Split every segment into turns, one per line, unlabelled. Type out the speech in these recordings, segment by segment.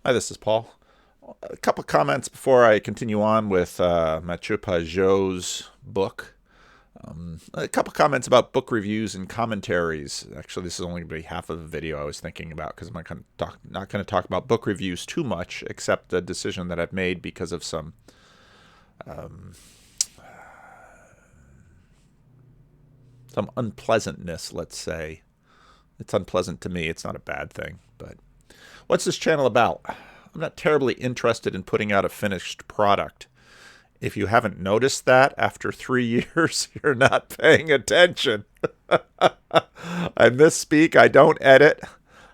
Hi, this is Paul. A couple of comments before I continue on with Matthieu Pageau's book. A couple of comments about book reviews and commentaries. Actually, this is only going to be half of the video I was thinking about because I'm not going to talk about book reviews too much, except the decision that I've made because of some unpleasantness, let's say. It's unpleasant to me. It's not a bad thing. But what's this channel about? I'm not terribly interested in putting out a finished product. If you haven't noticed that after 3 years, you're not paying attention. I misspeak. I don't edit.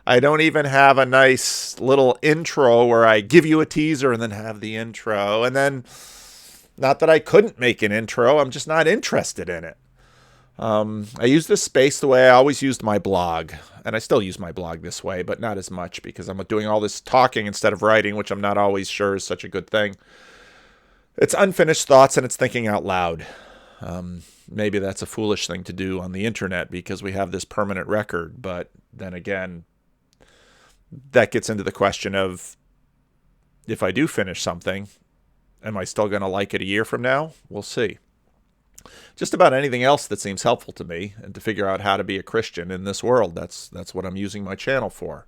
I don't even have a nice little intro where I give you a teaser and then have the intro. And then, not that I couldn't make an intro, I'm just not interested in it. I use this space the way I always used my blog, and I still use my blog this way, but not as much because I'm doing all this talking instead of writing, which I'm not always sure is such a good thing. It's unfinished thoughts and it's thinking out loud. Maybe that's a foolish thing to do on the internet because we have this permanent record, but then again, that gets into the question of if I do finish something, am I still going to like it a year from now? We'll see. Just about anything else that seems helpful to me and to figure out how to be a Christian in this world. That's what I'm using my channel for.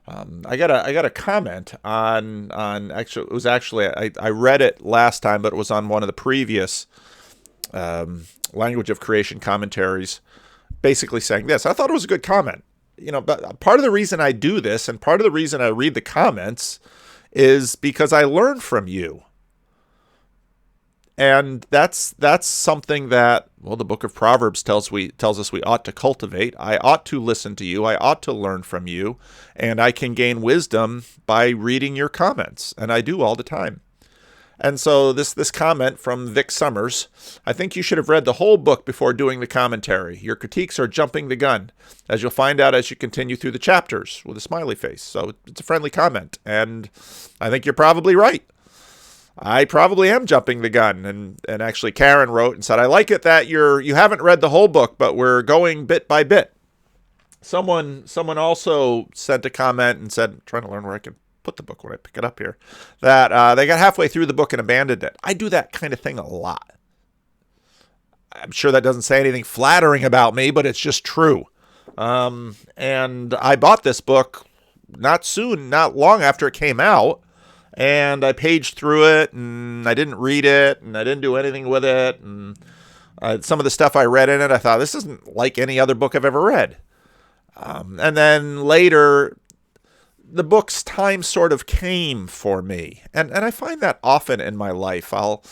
I got a comment on actually, it was actually, I read it last time, but it was on one of the previous language of creation commentaries, basically saying this. I thought it was a good comment. But part of the reason I do this and part of the reason I read the comments is because I learn from you. And that's something that, well, the book of Proverbs tells us we ought to cultivate. I ought to listen to you. I ought to learn from you. And I can gain wisdom by reading your comments. And I do all the time. And so this comment from Vic Summers, I think you should have read the whole book before doing the commentary. Your critiques are jumping the gun, as you'll find out as you continue through the chapters, with a smiley face. So it's a friendly comment. And I think you're probably right. I probably am jumping the gun. And actually Karen wrote and said, I like it that you haven't read the whole book, but we're going bit by bit. Someone also sent a comment and said, I'm trying to learn where I can put the book when I pick it up here, that they got halfway through the book and abandoned it. I do that kind of thing a lot. I'm sure that doesn't say anything flattering about me, but it's just true. And I bought this book not long after it came out. And I paged through it, and I didn't read it, and I didn't do anything with it. And some of the stuff I read in it, I thought, this isn't like any other book I've ever read. And then later, the book's time sort of came for me. And I find that often in my life. I'll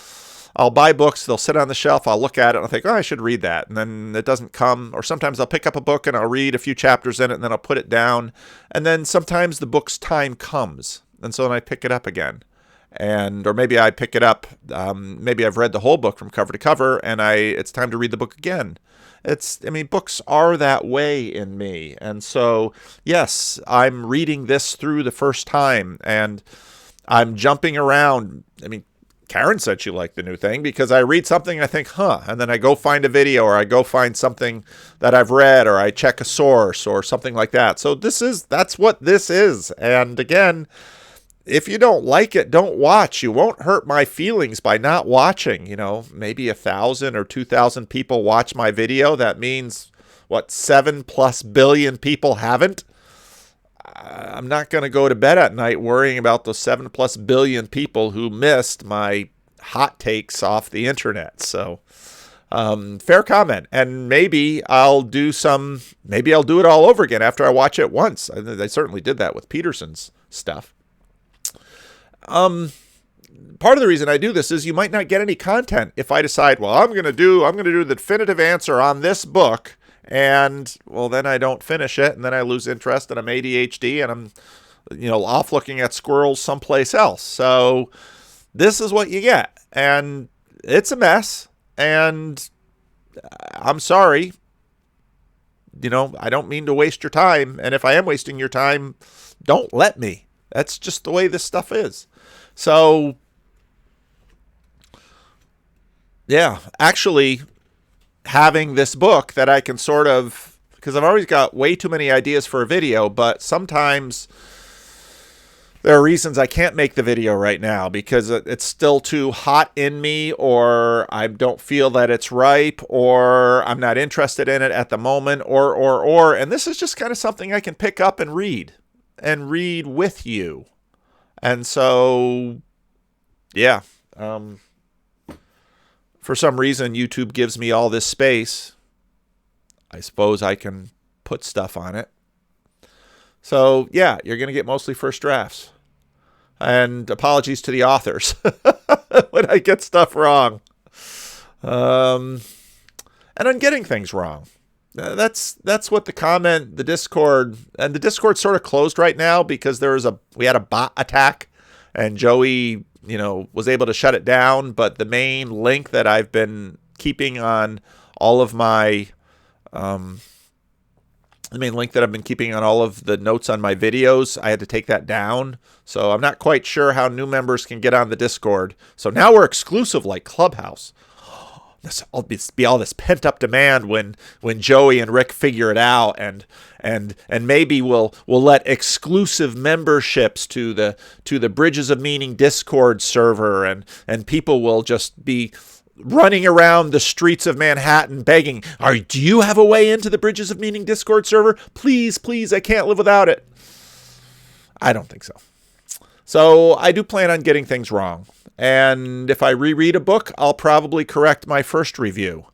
buy books, they'll sit on the shelf, I'll look at it, and I'll think, I should read that. And then it doesn't come. Or sometimes I'll pick up a book, and I'll read a few chapters in it, and then I'll put it down. And then sometimes the book's time comes. And so then I pick it up again. Or maybe I pick it up, maybe I've read the whole book from cover to cover, and it's time to read the book again. Books are that way in me. And so, yes, I'm reading this through the first time, and I'm jumping around. Karen said she liked the new thing because I read something, I think, and then I go find a video, or I go find something that I've read, or I check a source or something like that. So that's what this is. And again, if you don't like it, don't watch. You won't hurt my feelings by not watching. Maybe 1,000 or 2,000 people watch my video. That means, 7+ billion people haven't? I'm not going to go to bed at night worrying about those 7+ billion people who missed my hot takes off the internet. So, fair comment. And maybe I'll do it all over again after I watch it once. I certainly did that with Peterson's stuff. Part of the reason I do this is you might not get any content if I decide, I'm going to do the definitive answer on this book, and then I don't finish it, and then I lose interest, and I'm ADHD, and I'm off looking at squirrels someplace else. So this is what you get, and it's a mess, and I'm sorry. I don't mean to waste your time, and if I am wasting your time, don't let me. That's just the way this stuff is. So, yeah, actually having this book that I can sort of, because I've always got way too many ideas for a video, but sometimes there are reasons I can't make the video right now because it's still too hot in me, or I don't feel that it's ripe, or I'm not interested in it at the moment, or. And this is just kind of something I can pick up and read with you. And so, yeah, for some reason, YouTube gives me all this space. I suppose I can put stuff on it. So, yeah, you're going to get mostly first drafts. And apologies to the authors when I get stuff wrong. And I'm getting things wrong. That's what the Discord, and the Discord sort of closed right now because we had a bot attack, and Joey, was able to shut it down. But the main link that I've been keeping on all of my, the main link that I've been keeping on all of the notes on my videos, I had to take that down. So I'm not quite sure how new members can get on the Discord. So now we're exclusive like Clubhouse. There'll be all this pent up demand when Joey and Rick figure it out, and maybe we'll let exclusive memberships to the Bridges of Meaning Discord server, and people will just be running around the streets of Manhattan begging, do you have a way into the Bridges of Meaning Discord server? Please, I can't live without it. I don't think so. So I do plan on getting things wrong. And if I reread a book, I'll probably correct my first review.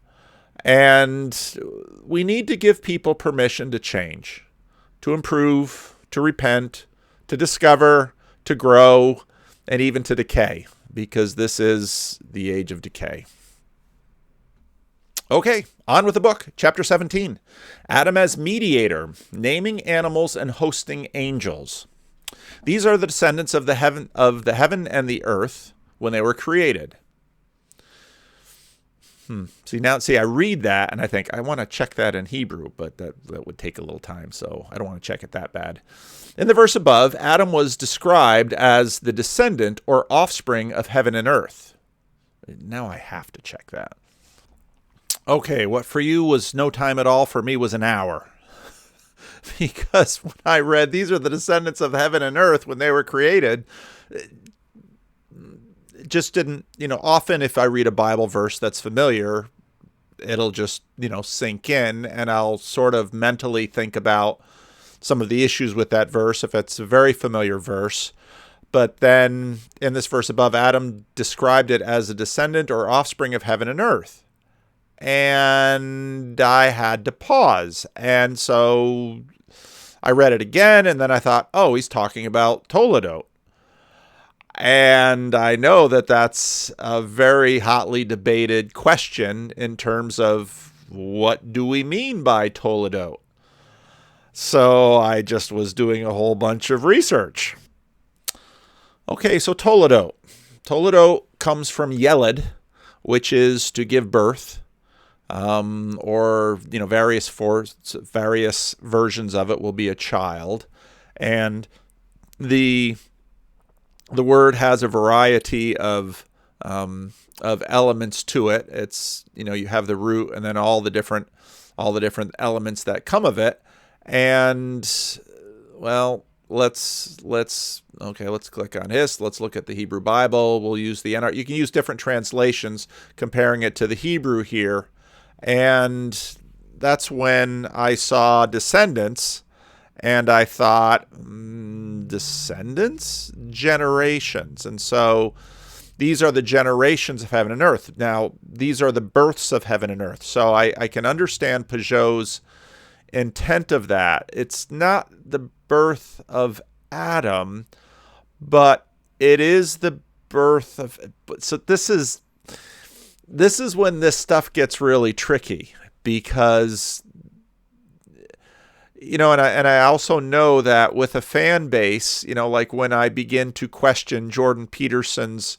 And we need to give people permission to change, to improve, to repent, to discover, to grow, and even to decay, because this is the age of decay. Okay, on with the book. Chapter 17, Adam as Mediator, Naming Animals and Hosting Angels. These are the descendants of the heaven and the earth when they were created. See, I read that and I think I want to check that in Hebrew, but that would take a little time, so I don't want to check it that bad. In the verse above, Adam was described as the descendant or offspring of heaven and earth. Now I have to check that. Okay, what for you was no time at all, for me was an hour. Because when I read these are the descendants of heaven and earth when they were created, it just didn't, often if I read a Bible verse that's familiar, it'll just, sink in, and I'll sort of mentally think about some of the issues with that verse if it's a very familiar verse. But then in this verse above, Adam described it as a descendant or offspring of heaven and earth. And I had to pause. And so I read it again, and then I thought, oh, he's talking about Toledot. And I know that that's a very hotly debated question in terms of what do we mean by Toledot. So I just was doing a whole bunch of research. Okay, so Toledot. Toledot comes from Yeled, which is to give birth, or various versions of it will be a child, and the word has a variety of elements to it. It's you have the root and then all the different elements that come of it, and well. Let's click on this. Let's look at the Hebrew Bible. We'll use the NR. You can use different translations comparing it to the Hebrew here. And that's when I saw descendants and I thought, descendants? Generations. And so these are the generations of heaven and earth. Now, these are the births of heaven and earth. So I can understand Pageau's intent of that. It's not the birth of Adam, but it is the birth of. So this is when this stuff gets really tricky, because and I also know that with a fan base, like when I begin to question Jordan Peterson's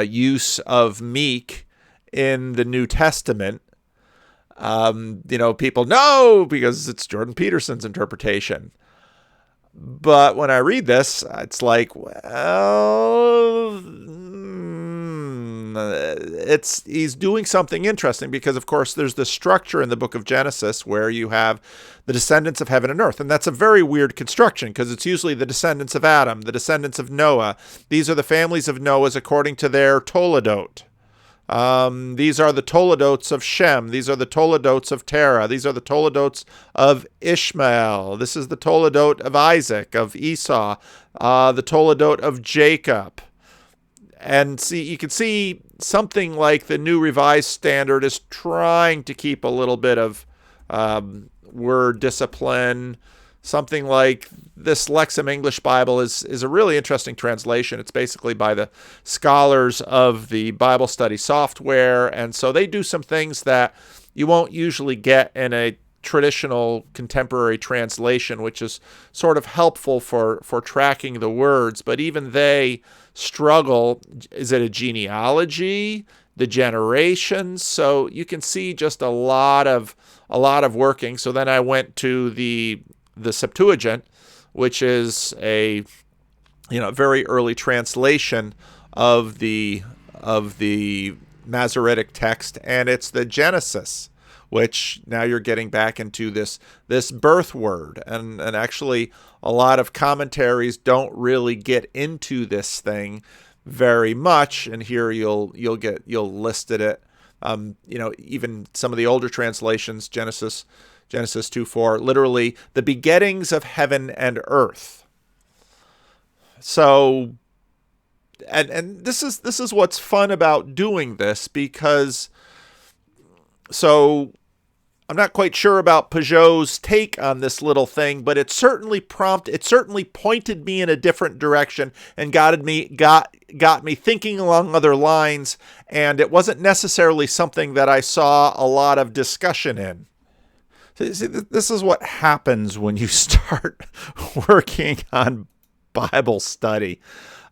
use of meek in the New Testament, people know because it's Jordan Peterson's interpretation. But when I read this, it's like, well, He's doing something interesting because, of course, there's this structure in the book of Genesis where you have the descendants of heaven and earth. And that's a very weird construction because it's usually the descendants of Adam, the descendants of Noah. These are the families of Noah's according to their Toledot. These are the Toledots of Shem. These are the Toledots of Terah. These are the Toledots of Ishmael. This is the Toledot of Isaac, of Esau, the Toledot of Jacob. And see, you can see something like the New Revised Standard is trying to keep a little bit of word discipline. Something like this Lexham English Bible is a really interesting translation. It's basically by the scholars of the Bible study software. And so they do some things that you won't usually get in a traditional contemporary translation, which is sort of helpful for tracking the words. But even they struggle. Is it a genealogy? The generations? So you can see just a lot of working. So then I went to the Septuagint, which is a very early translation of the Masoretic text, and it's the Genesis, which now you're getting back into this birth word, and actually a lot of commentaries don't really get into this thing very much, and here you'll listed it. Even some of the older translations, Genesis 2:4, literally the begettings of heaven and earth. So, and this is what's fun about doing this, because I'm not quite sure about Pageau's take on this little thing, but it certainly pointed me in a different direction and got me thinking along other lines, and it wasn't necessarily something that I saw a lot of discussion in. See, this is what happens when you start working on Bible study.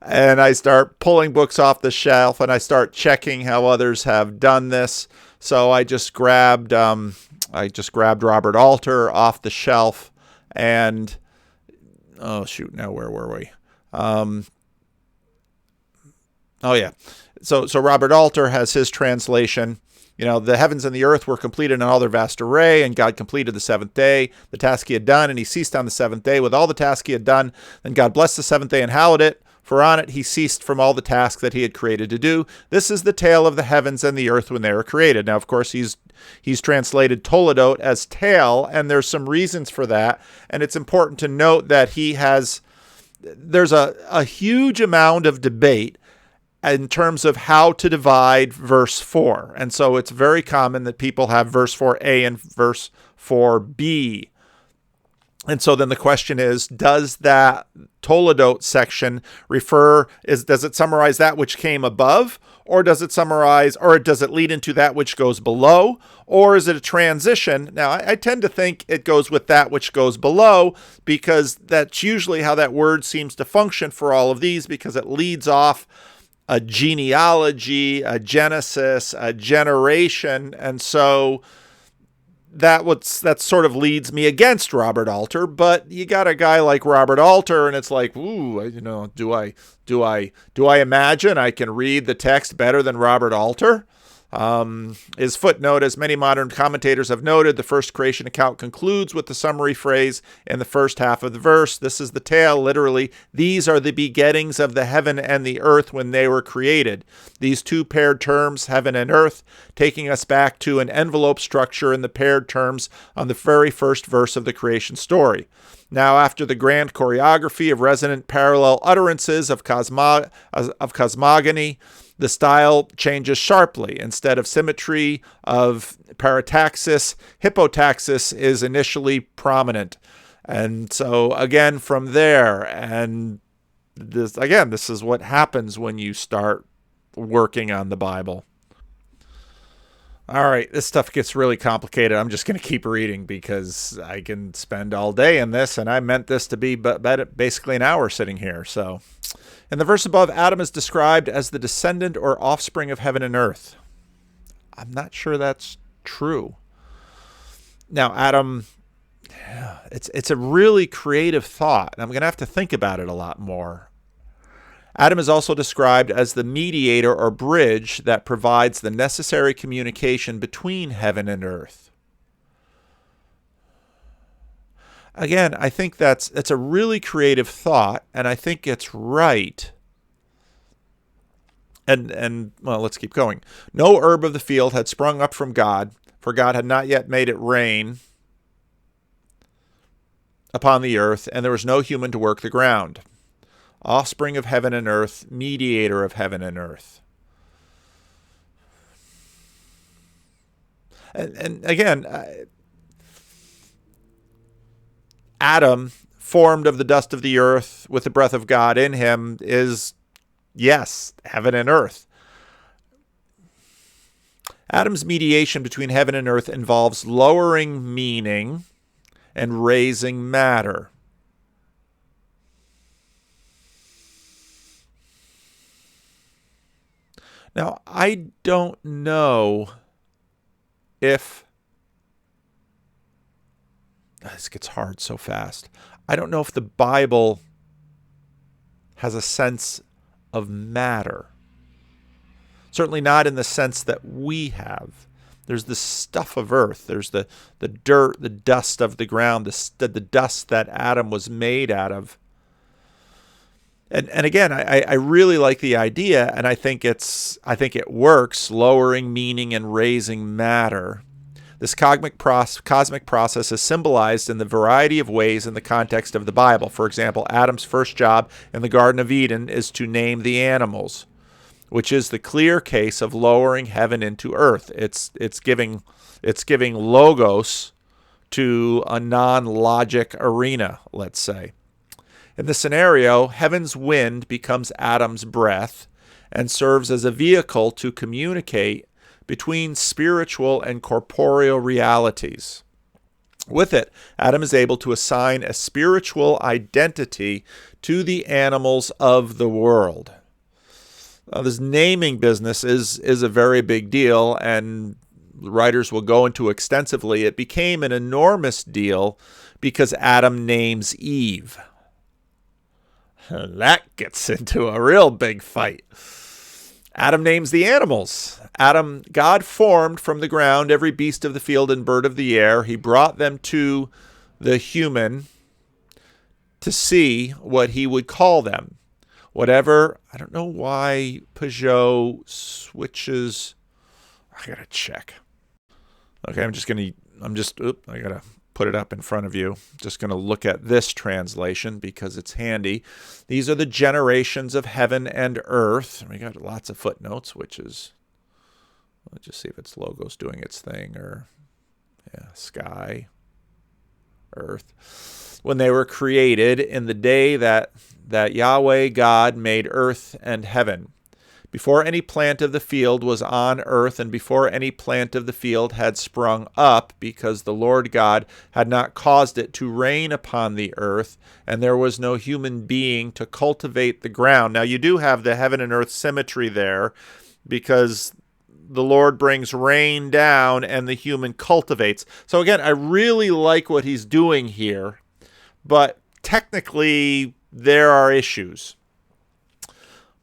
And I start pulling books off the shelf, and I start checking how others have done this. So I just grabbed Robert Alter off the shelf, and now where were we? So Robert Alter has his translation. The heavens and the earth were completed in all their vast array, and God completed the seventh day, the task he had done, and he ceased on the seventh day with all the task he had done. Then God blessed the seventh day and hallowed it, for on it he ceased from all the tasks that he had created to do. This is the tale of the heavens and the earth when they were created. Now, of course, he's translated Toledot as tale, and there's some reasons for that. And it's important to note that there's a huge amount of debate in terms of how to divide verse 4. And so it's very common that people have verse 4a and verse 4b. And so then the question is, does that Toledot section does it summarize that which came above, or does it lead into that which goes below, or is it a transition? Now, I tend to think it goes with that which goes below, because that's usually how that word seems to function for all of these, because it leads off a genealogy, a genesis, a generation, and so that sort of leads me against Robert Alter. But you got a guy like Robert Alter, and it's like, do I imagine I can read the text better than Robert Alter? His footnote, as many modern commentators have noted, the first creation account concludes with the summary phrase in the first half of the verse. This is the tale, literally. These are the begettings of the heaven and the earth when they were created. These two paired terms, heaven and earth, taking us back to an envelope structure in the paired terms on the very first verse of the creation story. Now, after the grand choreography of resonant parallel utterances of cosmogony, the style changes sharply. Instead of symmetry of parataxis, hypotaxis is initially prominent. And so again, from there, and this is what happens when you start working on the Bible. All right, this stuff gets really complicated. I'm just going to keep reading because I can spend all day in this, and I meant this to be basically an hour sitting here. So, in the verse above, Adam is described as the descendant or offspring of heaven and earth. I'm not sure that's true. Now, Adam, it's a really creative thought, and I'm going to have to think about it a lot more. Adam is also described as the mediator or bridge that provides the necessary communication between heaven and earth. Again, I think that's a really creative thought, and I think it's right. And well, let's keep going. No herb of the field had sprung up from God, for God had not yet made it rain upon the earth, and there was no human to work the ground. Offspring of heaven and earth, mediator of heaven and earth. And again, Adam, formed of the dust of the earth with the breath of God in him, is, yes, heaven and earth. Adam's mediation between heaven and earth involves lowering meaning and raising matter. Now, I don't know if... This gets hard so fast. I don't know if the Bible has a sense of matter. Certainly not in the sense that we have. There's the stuff of earth. There's the dirt, the dust of the ground, the dust that Adam was made out of. And again, I really like the idea, and I think it works, lowering meaning and raising matter. This cosmic process is symbolized in the variety of ways in the context of the Bible. For example, Adam's first job in the Garden of Eden is to name the animals, which is the clear case of lowering heaven into earth. It's giving logos to a non-logic arena, let's say. In the scenario, heaven's wind becomes Adam's breath and serves as a vehicle to communicate between spiritual and corporeal realities. With it, Adam is able to assign a spiritual identity to the animals of the world. Now, this naming business is a very big deal, and writers will go into extensively. It became an enormous deal because Adam names Eve. That gets into a real big fight. Adam names the animals. God formed from the ground every beast of the field and bird of the air. He brought them to the human to see what he would call them. Whatever, I don't know why Pageau switches. I gotta check. Okay, I gotta put it up in front of you. Just going to look at this translation because it's handy. These are the generations of heaven and earth. We got lots of footnotes, which is, let's just see if its logo's doing its thing, or sky, earth. When they were created in the day that Yahweh God made earth and heaven. Before any plant of the field was on earth, and before any plant of the field had sprung up, because the Lord God had not caused it to rain upon the earth, and there was no human being to cultivate the ground. Now, you do have the heaven and earth symmetry there, because the Lord brings rain down and the human cultivates. So again, I really like what he's doing here, but technically there are issues.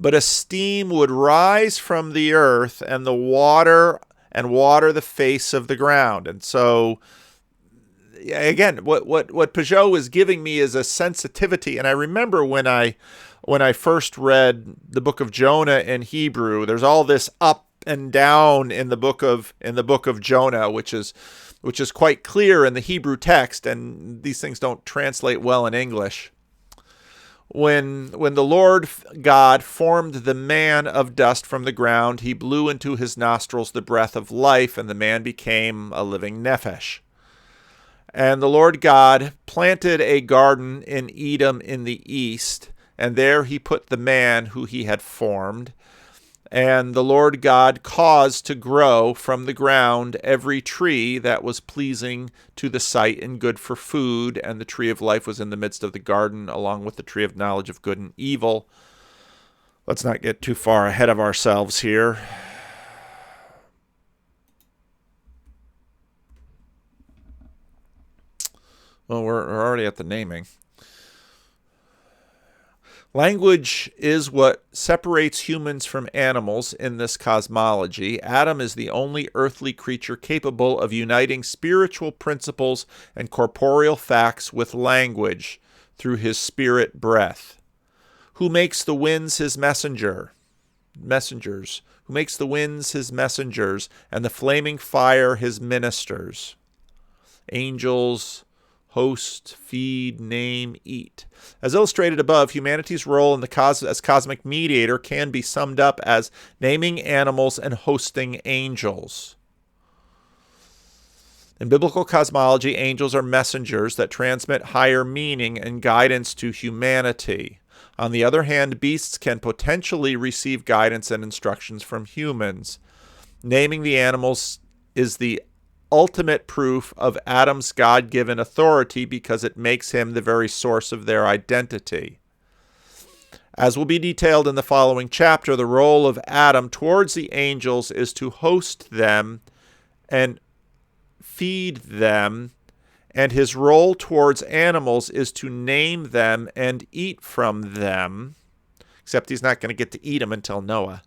But a stream would rise from the earth and water the face of the ground. And so, again, what Pageau is giving me is a sensitivity. And I remember when I first read the book of Jonah in Hebrew, there's all this up and down in the book of Jonah, which is quite clear in the Hebrew text, and these things don't translate well in English. When the Lord God formed the man of dust from the ground, he blew into his nostrils the breath of life, and the man became a living nephesh. And the Lord God planted a garden in Edom in the east, and there he put the man who he had formed. And the Lord God caused to grow from the ground every tree that was pleasing to the sight and good for food, and the tree of life was in the midst of the garden, along with the tree of knowledge of good and evil. Let's not get too far ahead of ourselves here. Well, we're already at the naming. Language is what separates humans from animals in this cosmology. Adam is the only earthly creature capable of uniting spiritual principles and corporeal facts with language through his spirit breath. Who makes the winds his messengers? Who makes the winds his messengers and the flaming fire his ministers? Angels, host, feed, name, eat. As illustrated above, humanity's role in as cosmic mediator can be summed up as naming animals and hosting angels. In biblical cosmology, angels are messengers that transmit higher meaning and guidance to humanity. On the other hand, beasts can potentially receive guidance and instructions from humans. Naming the animals is the ultimate proof of Adam's God-given authority because it makes him the very source of their identity. As will be detailed in the following chapter, the role of Adam towards the angels is to host them and feed them, and his role towards animals is to name them and eat from them, except he's not going to get to eat them until Noah.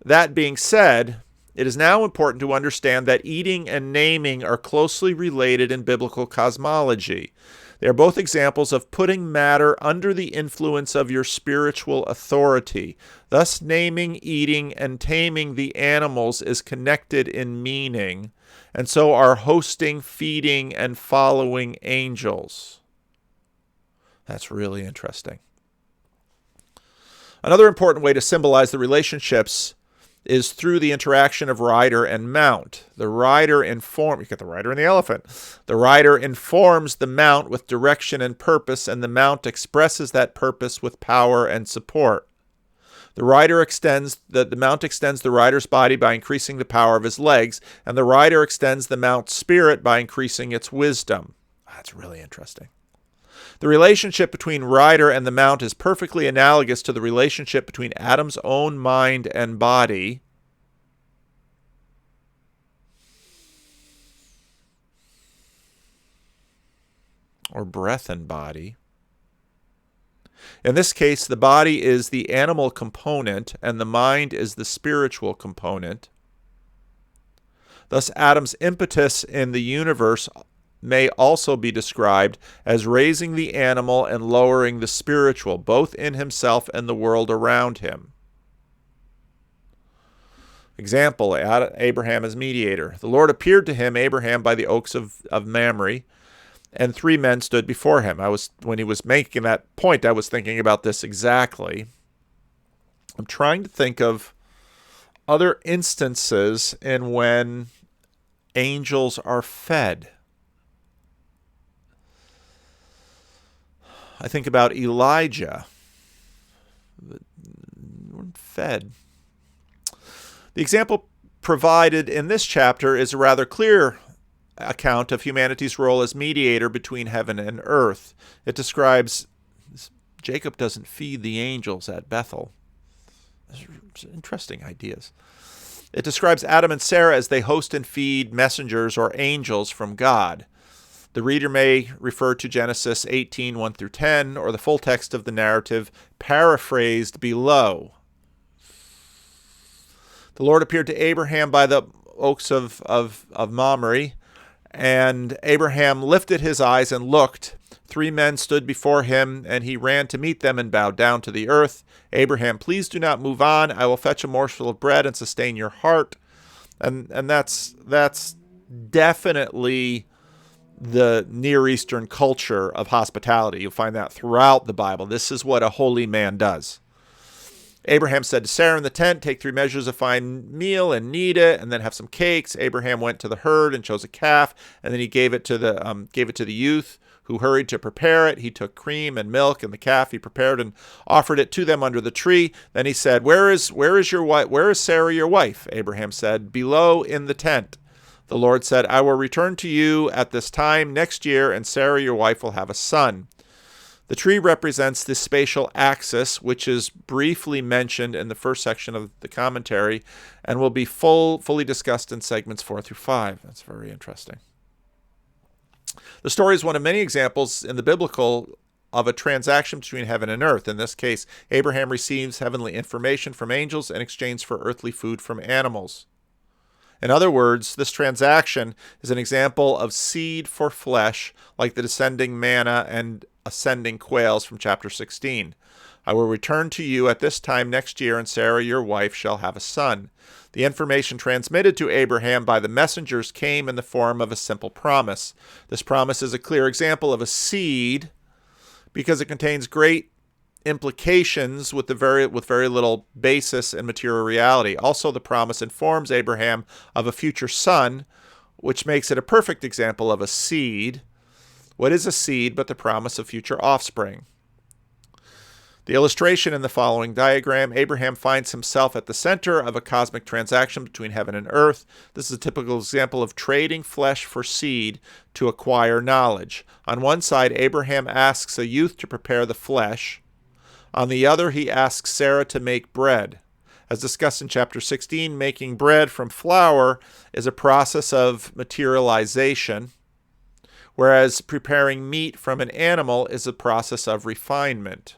That being said, it is now important to understand that eating and naming are closely related in biblical cosmology. They are both examples of putting matter under the influence of your spiritual authority. Thus, naming, eating, and taming the animals is connected in meaning, and so are hosting, feeding, and following angels. That's really interesting. Another important way to symbolize the relationships is through the interaction of rider and mount. You get the rider and the elephant. The rider informs the mount with direction and purpose, and the mount expresses that purpose with power and support. The mount extends the rider's body by increasing the power of his legs, and the rider extends the mount's spirit by increasing its wisdom. That's really interesting. The relationship between rider and the mount is perfectly analogous to the relationship between Adam's own mind and body, or breath and body. In this case, the body is the animal component and the mind is the spiritual component. Thus, Adam's impetus in the universe may also be described as raising the animal and lowering the spiritual, both in himself and the world around him. Example, Abraham as mediator. The Lord appeared to him, Abraham, by the oaks of Mamre, and 3 men stood before him. When he was making that point, I was thinking about this exactly. I'm trying to think of other instances in when angels are fed. I think about Elijah. Fed. The example provided in this chapter is a rather clear account of humanity's role as mediator between heaven and earth. It describes Jacob doesn't feed the angels at Bethel. Interesting ideas. It describes Adam and Sarah as they host and feed messengers or angels from God. The reader may refer to Genesis 18, 1 through 10, or the full text of the narrative paraphrased below. The Lord appeared to Abraham by the oaks of Mamre, and Abraham lifted his eyes and looked. 3 men stood before him, and he ran to meet them and bowed down to the earth. Abraham, please do not move on. I will fetch a morsel of bread and sustain your heart. And that's definitely the Near Eastern culture of hospitality. You'll find that throughout the Bible. This is what a holy man does. Abraham said to Sarah in the tent, take 3 measures of fine meal and knead it, and then have some cakes. Abraham went to the herd and chose a calf, and then he gave it to the youth, who hurried to prepare it. He took cream and milk and the calf he prepared and offered it to them under the tree. Then he said, Where is your wife? Where is Sarah your wife? Abraham said, below in the tent. The Lord said, I will return to you at this time next year, and Sarah your wife will have a son. The tree represents the spatial axis, which is briefly mentioned in the first section of the commentary and will be fully discussed in segments 4 through 5. That's very interesting. The story is one of many examples in the biblical of a transaction between heaven and earth. In this case, Abraham receives heavenly information from angels in exchange for earthly food from animals. In other words, this transaction is an example of seed for flesh, like the descending manna and ascending quails from chapter 16. I will return to you at this time next year, and Sarah, your wife, shall have a son. The information transmitted to Abraham by the messengers came in the form of a simple promise. This promise is a clear example of a seed because it contains great implications with very little basis in material reality. Also, the promise informs Abraham of a future son, which makes it a perfect example of a seed. What is a seed but the promise of future offspring? The illustration in the following diagram, Abraham finds himself at the center of a cosmic transaction between heaven and earth. This is a typical example of trading flesh for seed to acquire knowledge. On one side, Abraham asks a youth to prepare the flesh. On the other, he asks Sarah to make bread. As discussed in chapter 16, making bread from flour is a process of materialization, whereas preparing meat from an animal is a process of refinement.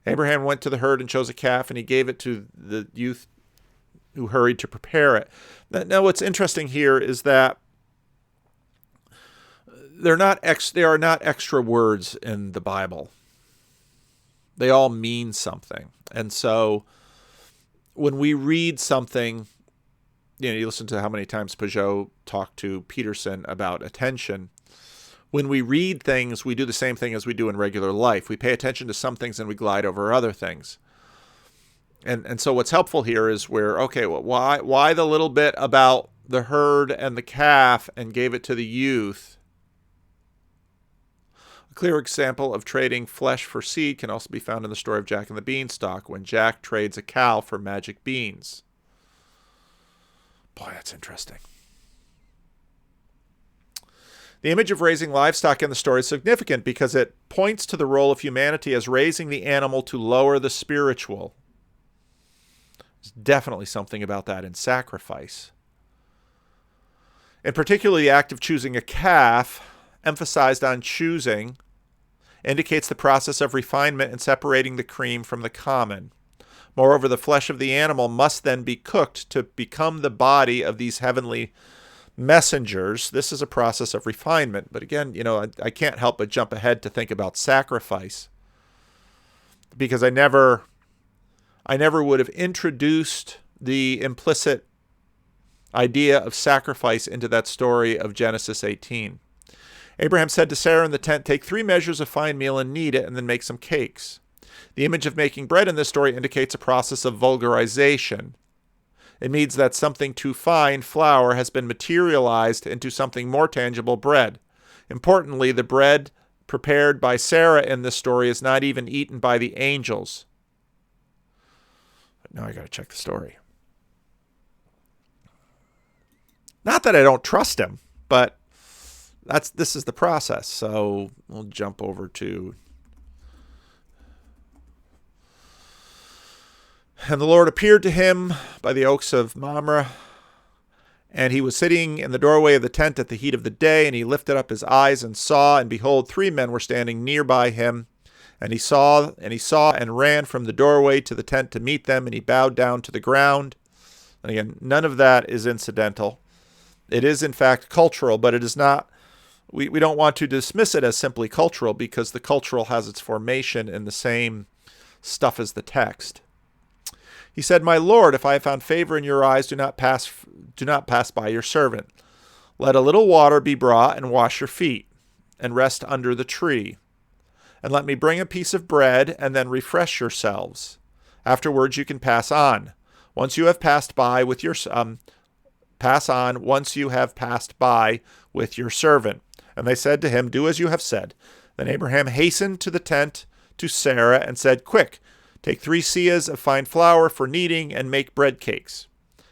Abraham went to the herd and chose a calf, and he gave it to the youth who hurried to prepare it. Now, what's interesting here is that there are not extra words in the Bible. They all mean something. And so when we read something, you listen to how many times Pageau talked to Peterson about attention. When we read things, we do the same thing as we do in regular life. We pay attention to some things and we glide over other things. And so what's helpful here is why the little bit about the herd and the calf and gave it to the youth? A clear example of trading flesh for seed can also be found in the story of Jack and the Beanstalk, when Jack trades a cow for magic beans. Boy, that's interesting. The image of raising livestock in the story is significant because it points to the role of humanity as raising the animal to lower the spiritual. There's definitely something about that in sacrifice. In particular, the act of choosing a calf, emphasized on choosing, indicates the process of refinement in separating the cream from the common. Moreover, the flesh of the animal must then be cooked to become the body of these heavenly messengers. This is a process of refinement. But again, I can't help but jump ahead to think about sacrifice, because I never would have introduced the implicit idea of sacrifice into that story of Genesis 18. Abraham said to Sarah in the tent, "Take 3 measures of fine meal and knead it, and then make some cakes." The image of making bread in this story indicates a process of vulgarization. It means that something too fine, flour, has been materialized into something more tangible, bread. Importantly, the bread prepared by Sarah in this story is not even eaten by the angels. Now I got to check the story. Not that I don't trust him, but this is the process. So we'll jump over to... And the Lord appeared to him by the oaks of Mamre, and he was sitting in the doorway of the tent at the heat of the day, and he lifted up his eyes and saw, and behold, 3 men were standing nearby him. And he saw and ran from the doorway to the tent to meet them, and he bowed down to the ground. And again, none of that is incidental. It is, in fact, cultural, but it is not. We don't want to dismiss it as simply cultural, because the cultural has its formation in the same stuff as the text. He said, "My Lord, if I have found favor in your eyes, do not pass by your servant. Let a little water be brought, and wash your feet, and rest under the tree. And let me bring a piece of bread, and then refresh yourselves. Afterwards you can pass on. Once you have passed by with your servant." And they said to him, "Do as you have said." Then Abraham hastened to the tent to Sarah and said, "Quick, take 3 seahs of fine flour for kneading, and make bread cakes."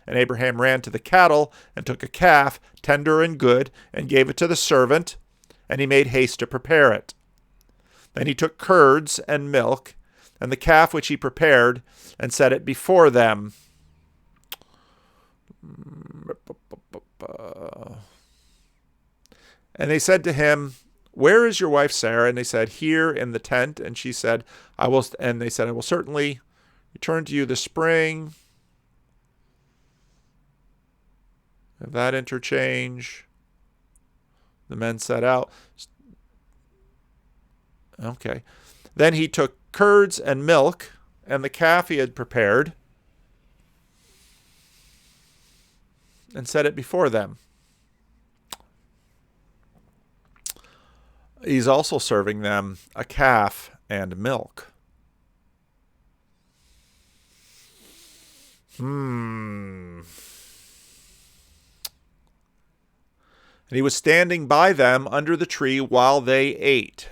And Abraham ran to the cattle and took a calf, tender and good, and gave it to the servant, and he made haste to prepare it. Then he took curds and milk, and the calf which he prepared, and set it before them. And they said to him, "Where is your wife Sarah?" And they said, "Here in the tent." And she said, "I will." And they said, "I will certainly return to you this spring." Have that interchange. The men set out. Okay. Then he took curds and milk and the calf he had prepared and set it before them. He's also serving them a calf and milk. And he was standing by them under the tree while they ate.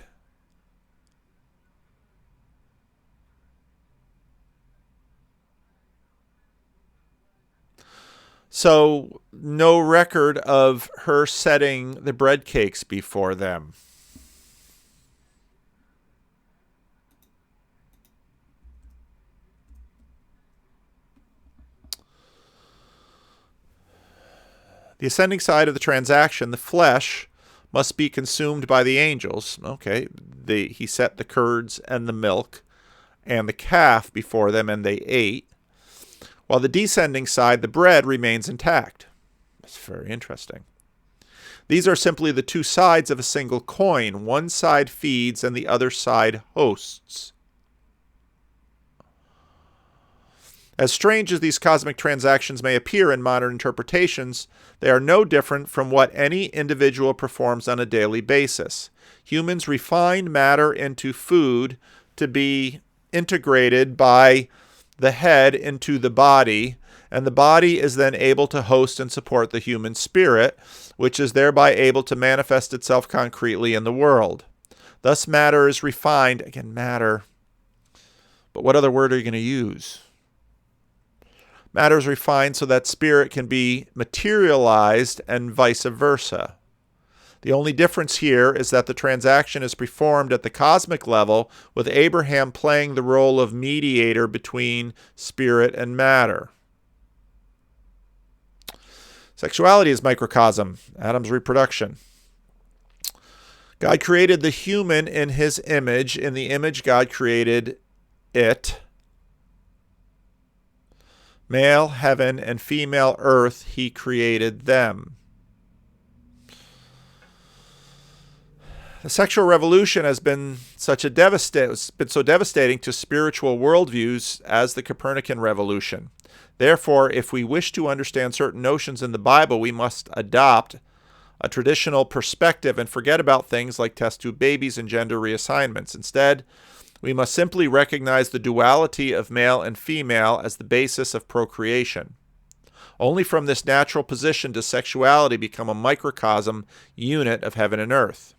So, no record of her setting the bread cakes before them. The ascending side of the transaction, the flesh, must be consumed by the angels. Okay, he set the curds and the milk and the calf before them, and they ate. While the descending side, the bread, remains intact. That's very interesting. These are simply the two sides of a single coin. One side feeds and the other side hosts. As strange as these cosmic transactions may appear in modern interpretations, they are no different from what any individual performs on a daily basis. Humans refine matter into food to be integrated by the head into the body, and the body is then able to host and support the human spirit, which is thereby able to manifest itself concretely in the world. Thus, matter is refined. Again, matter. But what other word are you going to use? Matter is refined so that spirit can be materialized and vice versa. The only difference here is that the transaction is performed at the cosmic level, with Abraham playing the role of mediator between spirit and matter. Sexuality is microcosm, Adam's reproduction. God created the human in his image. In the image God created it. Male heaven and female earth, he created them. The sexual revolution has been so devastating to spiritual worldviews as the Copernican revolution. Therefore, if we wish to understand certain notions in the Bible, we must adopt a traditional perspective and forget about things like test tube babies and gender reassignments. Instead, we must simply recognize the duality of male and female as the basis of procreation. Only from this natural position does sexuality become a microcosm unit of heaven and earth.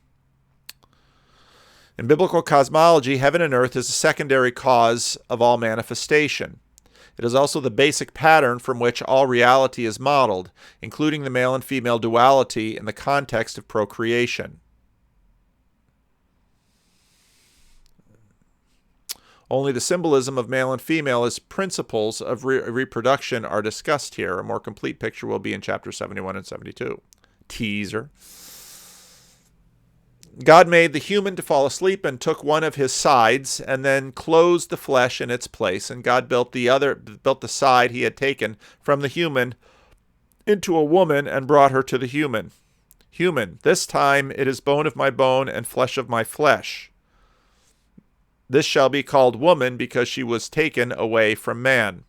In biblical cosmology, heaven and earth is a secondary cause of all manifestation. It is also the basic pattern from which all reality is modeled, including the male and female duality in the context of procreation. Only the symbolism of male and female as principles of reproduction are discussed here. A more complete picture will be in chapter 71 and 72. Teaser. God made the human to fall asleep and took one of his sides and then closed the flesh in its place. And God built the side he had taken from the human into a woman and brought her to the human. Human, this time it is bone of my bone and flesh of my flesh. This shall be called woman, because she was taken away from man.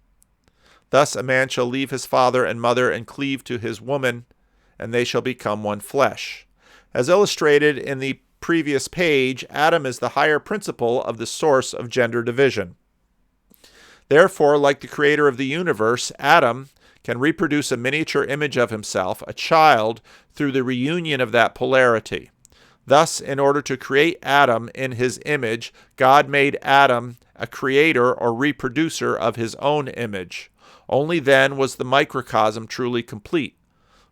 Thus a man shall leave his father and mother and cleave to his woman, and they shall become one flesh. As illustrated in the previous page, Adam is the higher principle of the source of gender division. Therefore, like the creator of the universe, Adam can reproduce a miniature image of himself, a child, through the reunion of that polarity. Thus, in order to create Adam in his image, God made Adam a creator or reproducer of his own image. Only then was the microcosm truly complete,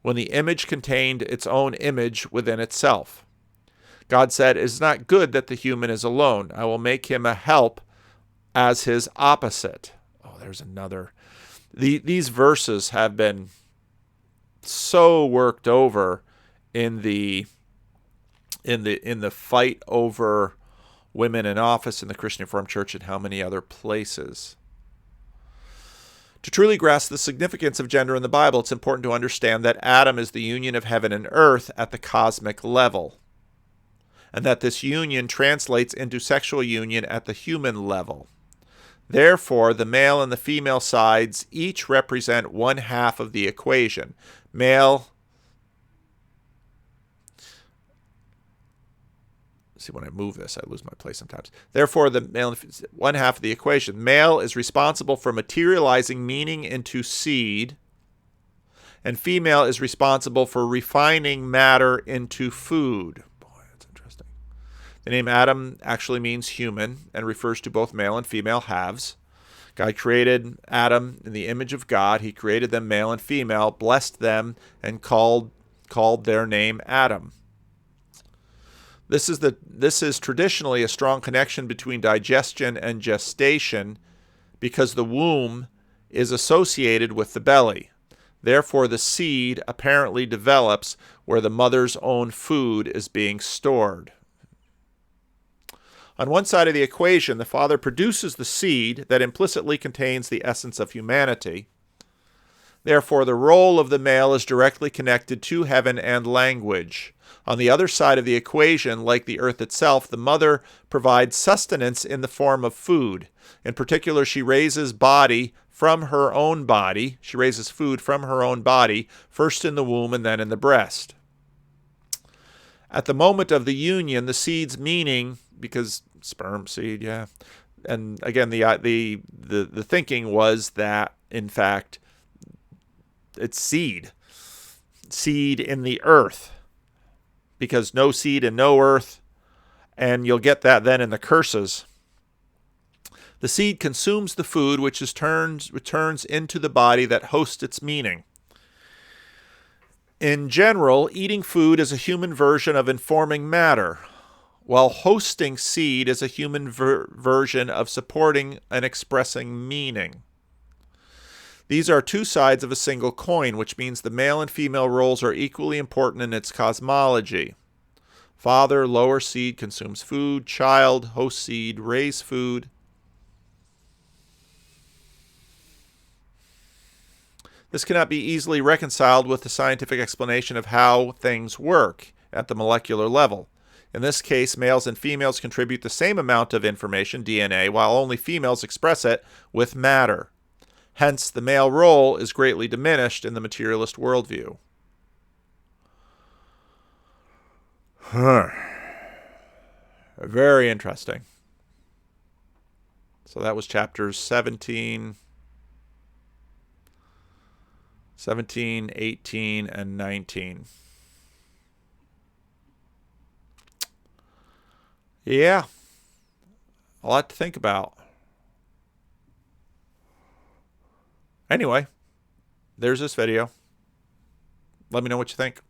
when the image contained its own image within itself. God said, "It is not good that the human is alone. I will make him a help as his opposite." Oh, there's another. These verses have been so worked over in the fight over women in office in the Christian Reformed Church and how many other places. To truly grasp the significance of gender in the Bible, it's important to understand that Adam is the union of heaven and earth at the cosmic level, and that this union translates into sexual union at the human level. Therefore, the male and the female sides each represent one half of the equation. See, when I move this, I lose my place sometimes. Therefore, the male, one half of the equation. Male is responsible for materializing meaning into seed, and female is responsible for refining matter into food. Boy, that's interesting. The name Adam actually means human and refers to both male and female halves. God created Adam in the image of God. He created them male and female, blessed them, and called their name Adam. This is traditionally a strong connection between digestion and gestation because the womb is associated with the belly. Therefore, the seed apparently develops where the mother's own food is being stored. On one side of the equation, the Father produces the seed that implicitly contains the essence of humanity. Therefore, the role of the male is directly connected to heaven and language. On the other side of the equation, like the earth itself, the mother provides sustenance in the form of food. In particular, she raises body from her own body. She raises food from her own body, first in the womb and then in the breast. At the moment of the union, the seed's meaning, because sperm, seed, yeah. And again, the thinking was that, in fact, it's seed in the earth, because no seed and no earth, and you'll get that then in the curses. The seed consumes the food, which returns into the body that hosts its meaning. In general, eating food is a human version of informing matter, while hosting seed is a human version of supporting and expressing meaning. These are two sides of a single coin, which means the male and female roles are equally important in its cosmology. Father, lower seed, consumes food. Child, host seed, raise food. This cannot be easily reconciled with the scientific explanation of how things work at the molecular level. In this case, males and females contribute the same amount of information, DNA, while only females express it with matter. Hence, the male role is greatly diminished in the materialist worldview. Very interesting. So that was chapters 17, 18, and 19. Yeah, a lot to think about. Anyway, there's this video. Let me know what you think.